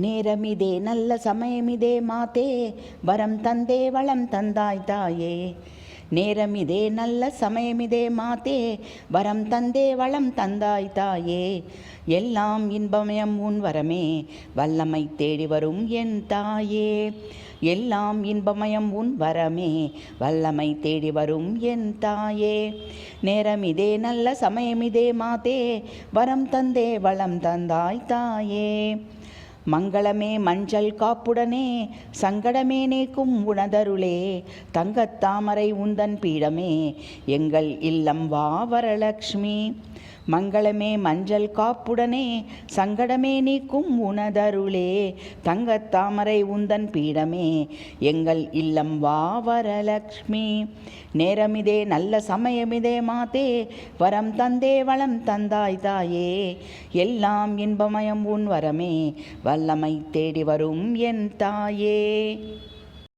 நேரமிதே நல்ல சமயமிதே மாதே வரம் தந்தே வளம் தந்தாய் தாயே. நேரமிதே நல்ல சமயமிதே மாதே வரம் தந்தே வளம் தந்தாய் தாயே. எல்லாம் இன்பமயம் உன் வரமே வல்லமை தேடி வரும் என் தாயே. எல்லாம் இன்பமயம் உன் வரமே வல்லமை தேடி வரும் என் தாயே. நேரமிதே நல்ல சமயமிதே மாதே வரம் தந்தே வளம் தந்தாய் தாயே. மங்களமே மஞ்சள் காப்புடனே சங்கடமே நீக்கும் உணதருளே. தங்கத்தாமரை உந்தன் பீடமே எங்கள் இல்லம் வா வரலக்ஷ்மி. மங்களமே மஞ்சள் காப்புடனே சங்கடமே நீக்கும் உணதருளே. தங்கத்தாமரை உந்தன் பீடமே எங்கள் இல்லம் வா வரலக்ஷ்மி. நேரமிதே நல்ல சமயமிதே மாதே வரம் தந்தே வளம் தந்தாய் தாயே. எல்லாம் இன்பமயம் உன் வரமே வல்லமை தேடி வரும் என் தாயே.